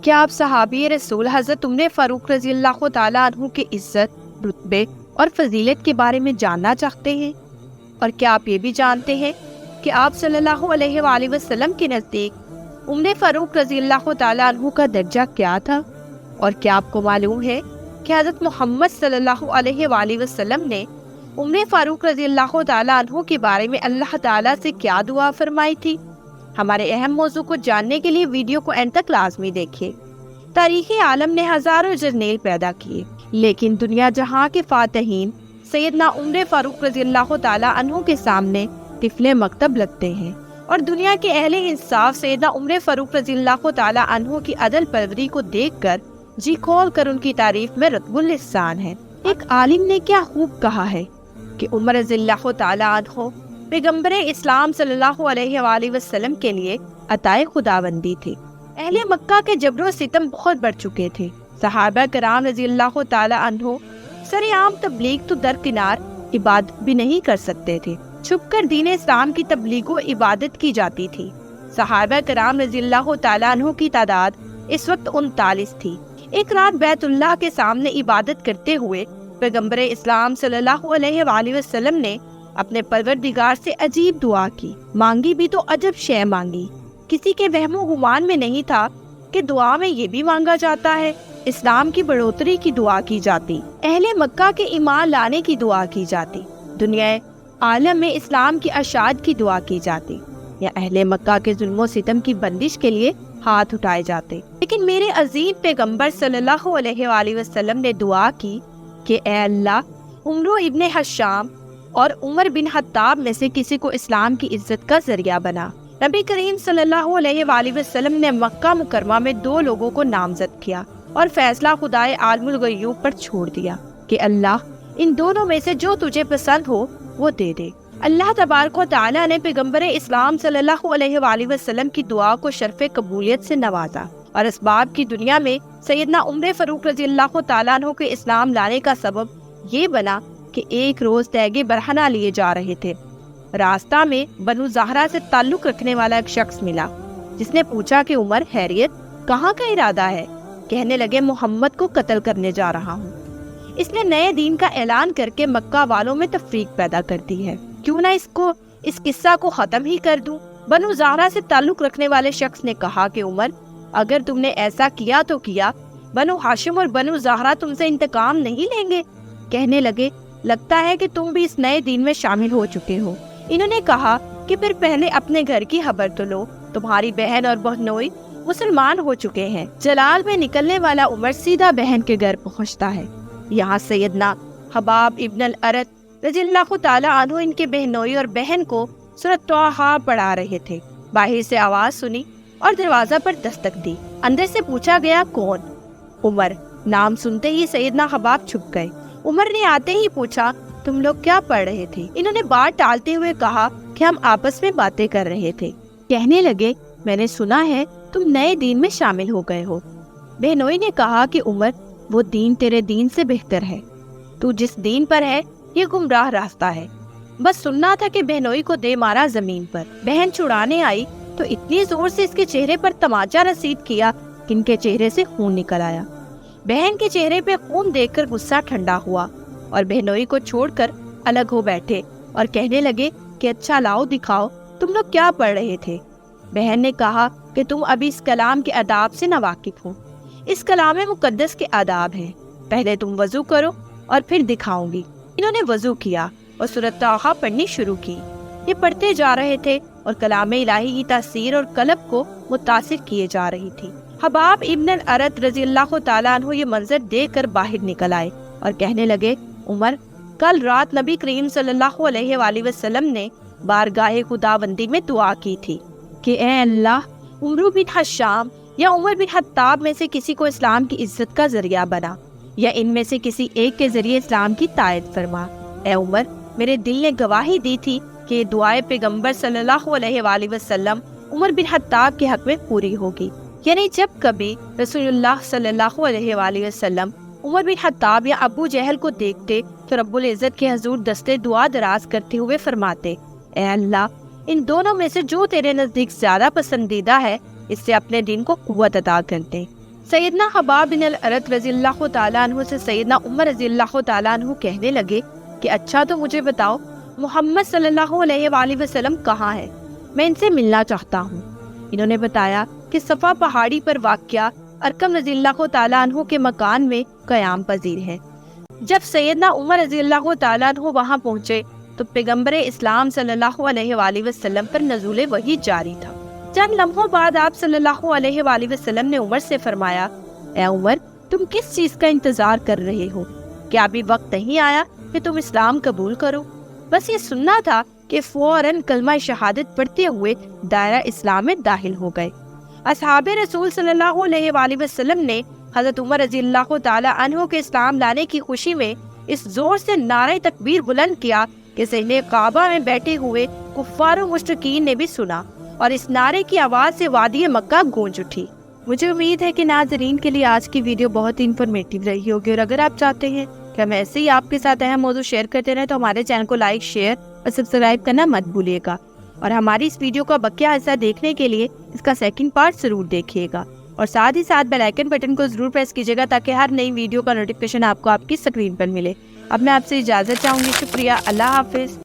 کیا آپ صحابی رسول حضرت عمر فاروق رضی اللہ تعالیٰ عنہ کی عزت، رتبے اور فضیلت کے بارے میں جاننا چاہتے ہیں؟ اور کیا آپ یہ بھی جانتے ہیں کہ آپ صلی اللہ علیہ وآلہ وسلم کے نزدیک عمر فاروق رضی اللہ تعالیٰ عنہ کا درجہ کیا تھا؟ اور کیا آپ کو معلوم ہے کہ حضرت محمد صلی اللہ علیہ وآلہ وسلم نے عمر فاروق رضی اللہ تعالیٰ عنہ کے بارے میں اللہ تعالیٰ سے کیا دعا فرمائی تھی؟ ہمارے اہم موضوع کو جاننے کے لیے ویڈیو کو اینڈ تک لازمی دیکھیے۔ تاریخ عالم نے ہزاروں جرنیل پیدا کیے، لیکن دنیا جہاں کے فاتحین سیدنا عمر فاروق رضی اللہ تعالیٰ عنہ کے سامنے طفل مکتب لگتے ہیں، اور دنیا کے اہل انصاف سیدنا عمر فاروق رضی اللہ تعالیٰ عنہ کی عدل پروری کو دیکھ کر جی کھول کر ان کی تعریف میں رطب اللسان ہے۔ ایک عالم نے کیا خوب کہا ہے کہ عمر رضی اللہ تعالیٰ عنہ پیغمبر اسلام صلی اللہ علیہ وآلہ وسلم کے لیے عطائے خداوندی تھی۔ اہل مکہ کے جبر و ستم بہت بڑھ چکے تھے۔ صحابہ کرام رضی اللہ تعالیٰ عنہ سر عام تبلیغ تو درکنار عبادت بھی نہیں کر سکتے تھے، چھپ کر دین اسلام کی تبلیغ و عبادت کی جاتی تھی۔ صحابہ کرام رضی اللہ تعالیٰ عنہ کی تعداد اس وقت 39 تھی۔ ایک رات بیت اللہ کے سامنے عبادت کرتے ہوئے پیغمبر اسلام صلی اللہ علیہ وآلہ وسلم نے اپنے پروردگار سے عجیب دعا کی، مانگی بھی تو عجب شے مانگی۔ کسی کے وہم و گمان میں نہیں تھا کہ دعا میں یہ بھی مانگا جاتا ہے۔ اسلام کی بڑھوتری کی دعا کی جاتی، اہل مکہ کے ایمان لانے کی دعا کی جاتی، دنیا عالم میں اسلام کی اشاعت کی دعا کی جاتی، یا اہل مکہ کے ظلم و ستم کی بندش کے لیے ہاتھ اٹھائے جاتے۔ لیکن میرے عظیم پیغمبر صلی اللہ علیہ وآلہ وسلم نے دعا کی کہ اے اللہ، عمرو ابن حشام اور عمر بن خطاب میں سے کسی کو اسلام کی عزت کا ذریعہ بنا۔ نبی کریم صلی اللہ علیہ وآلہ وسلم نے مکہ مکرمہ میں 2 لوگوں کو نامزد کیا اور فیصلہ خدائے عالم الغیوب پر چھوڑ دیا کہ اللہ ان دونوں میں سے جو تجھے پسند ہو وہ دے دے۔ اللہ تبارک و تعالیٰ نے پیغمبر اسلام صلی اللہ علیہ وآلہ وسلم کی دعا کو شرف قبولیت سے نوازا، اور اسباب کی دنیا میں سیدنا عمر فاروق رضی اللہ تعالیٰ عنہ کے اسلام لانے کا سبب یہ بنا کہ ایک روز تیغ برہنہ لیے جا رہے تھے۔ راستہ میں بنو زہرہ سے تعلق رکھنے والا ایک شخص ملا، جس نے پوچھا کہ عمر خیریت، کہاں کا ارادہ ہے؟ کہنے لگے محمد کو قتل کرنے جا رہا ہوں۔ اس نے نئے دین کا اعلان کر کے مکہ والوں میں تفریق پیدا کر دی ہے، کیوں نہ اس قصہ کو ختم ہی کر دوں۔ بنو زہرہ سے تعلق رکھنے والے شخص نے کہا کہ عمر، اگر تم نے ایسا کیا تو کیا، بنو ہاشم اور بنو زہرہ تم سے انتقام نہیں لیں گے۔ کہنے لگے لگتا ہے کہ تم بھی اس نئے دین میں شامل ہو چکے ہو۔ انہوں نے کہا کہ پھر پہلے اپنے گھر کی خبر تو لو، تمہاری بہن اور بہنوئی مسلمان ہو چکے ہیں۔ جلال میں نکلنے والا عمر سیدھا بہن کے گھر پہنچتا ہے۔ یہاں سیدنا حباب ابن الارت رضی اللہ تعالیٰ عنہ ان کے بہنوئی اور بہن کو سورۃ طٰہٰ پڑھا رہے تھے۔ باہر سے آواز سنی اور دروازہ پر دستک دی۔ اندر سے پوچھا گیا کون؟ عمر۔ نام سنتے ہی سیدنا حباب چھپ گئے۔ عمر نے آتے ہی پوچھا تم لوگ کیا پڑھ رہے تھے؟ انہوں نے بات ٹالتے ہوئے کہا کہ ہم آپس میں باتیں کر رہے تھے۔ کہنے لگے میں نے سنا ہے تم نئے دین میں شامل ہو گئے ہو۔ بہنوئی نے کہا کہ عمر، وہ دین تیرے دین سے بہتر ہے، تو جس دین پر ہے یہ گمراہ راستہ ہے۔ بس سننا تھا کہ بہنوئی کو دے مارا زمین پر۔ بہن چھڑانے آئی تو اتنی زور سے اس کے چہرے پر تماچا رسید کیا کہ ان کے چہرے سے خون نکل آیا۔ بہن کے چہرے پہ خون دیکھ کر غصہ ٹھنڈا ہوا اور بہنوئی کو چھوڑ کر الگ ہو بیٹھے اور کہنے لگے کہ اچھا لاؤ دکھاؤ تم لوگ کیا پڑھ رہے تھے۔ بہن نے کہا کہ تم ابھی اس کلام کے آداب سے ناواقف ہو۔ اس کلام مقدس کے آداب ہیں، پہلے تم وضو کرو اور پھر دکھاؤں گی۔ انہوں نے وضو کیا اور سورۃ طٰہٰ پڑھنی شروع کی۔ یہ پڑھتے جا رہے تھے اور کلام الہی کی تاثیر اور قلب کو متاثر کیے جا رہی تھی۔ حباب ابن الارت رضی اللہ تعالیٰ عنہ یہ منظر دیکھ کر باہر نکل آئے اور کہنے لگے عمر، کل رات نبی کریم صلی اللہ علیہ وآلہ وسلم نے بارگاہ خداوندی میں دعا کی تھی کہ اے اللہ، عمرو بن حشام یا عمر بن خطاب میں سے کسی کو اسلام کی عزت کا ذریعہ بنا، یا ان میں سے کسی ایک کے ذریعے اسلام کی تائید فرما۔ اے عمر، میرے دل نے گواہی دی تھی کہ دعائے پیغمبر صلی اللہ علیہ وآلہ وسلم عمر بن خطاب کے حق میں پوری ہوگی۔ یعنی جب کبھی رسول اللہ صلی اللہ علیہ وآلہ وسلم عمر بن خطاب یا ابو جہل کو دیکھتے تو رب العزت کے حضور دستے دعا دراز کرتے ہوئے فرماتے، اے اللہ، ان دونوں میں سے جو تیرے نزدیک زیادہ پسندیدہ ہے اس سے اپنے دین کو قوت عطا کر دے۔ سیدنا خباب بن الارت رضی اللہ تعالیٰ عنہ سے سیدنا عمر رضی اللہ تعالیٰ عنہ کہنے لگے کہ اچھا تو مجھے بتاؤ محمد صلی اللہ علیہ وآلہ وسلم کہاں ہے، میں ان سے ملنا چاہتا ہوں۔ انہوں نے بتایا کہ صفا پہاڑی پر واقع ارکم رضی اللہ تعالیٰ عنہ کے مکان میں قیام پذیر ہے۔ جب سیدنا عمر رضی اللہ تعالیٰ عنہ وہاں پہنچے تو پیغمبر اسلام صلی اللہ علیہ وآلہ وسلم پر نزول وحی جاری تھا۔ چند لمحوں بعد آپ صلی اللہ علیہ وآلہ وسلم نے عمر سے فرمایا، اے عمر، تم کس چیز کا انتظار کر رہے ہو؟ کیا ابھی وقت نہیں آیا کہ تم اسلام قبول کرو؟ بس یہ سننا تھا کہ فوراً کلمہ شہادت پڑھتے ہوئے دائرہ اسلام میں داخل ہو گئے۔ اصحاب رسول صلی اللہ علیہ وآلہ وسلم نے حضرت عمر رضی اللہ تعالی عنہ کے اسلام لانے کی خوشی میں اس زور سے نعرہ تکبیر بلند کیا کہ صحن کعبہ میں بیٹھے ہوئے کفار و مشرکین نے بھی سنا، اور اس نعرے کی آواز سے وادی مکہ گونج اٹھی۔ مجھے امید ہے کہ ناظرین کے لیے آج کی ویڈیو بہت ہی انفارمیٹیو رہی ہوگی، اور اگر آپ چاہتے ہیں کہ ہم ایسے ہی آپ کے ساتھ اہم موضوع شیئر کرتے رہیں تو ہمارے چینل کو لائک، شیئر اور سبسکرائب کرنا مت بھولیے گا، اور ہماری اس ویڈیو کا بقیہ حصہ دیکھنے کے لیے اس کا سیکنڈ پارٹ ضرور دیکھیے گا، اور ساتھ ہی ساتھ بیل آئیکن بٹن کو ضرور پریس کیجیے گا تاکہ ہر نئی ویڈیو کا نوٹیفیکیشن آپ کو آپ کی اسکرین پر ملے۔ اب میں آپ سے اجازت چاہوں گی، شکریہ، اللہ حافظ۔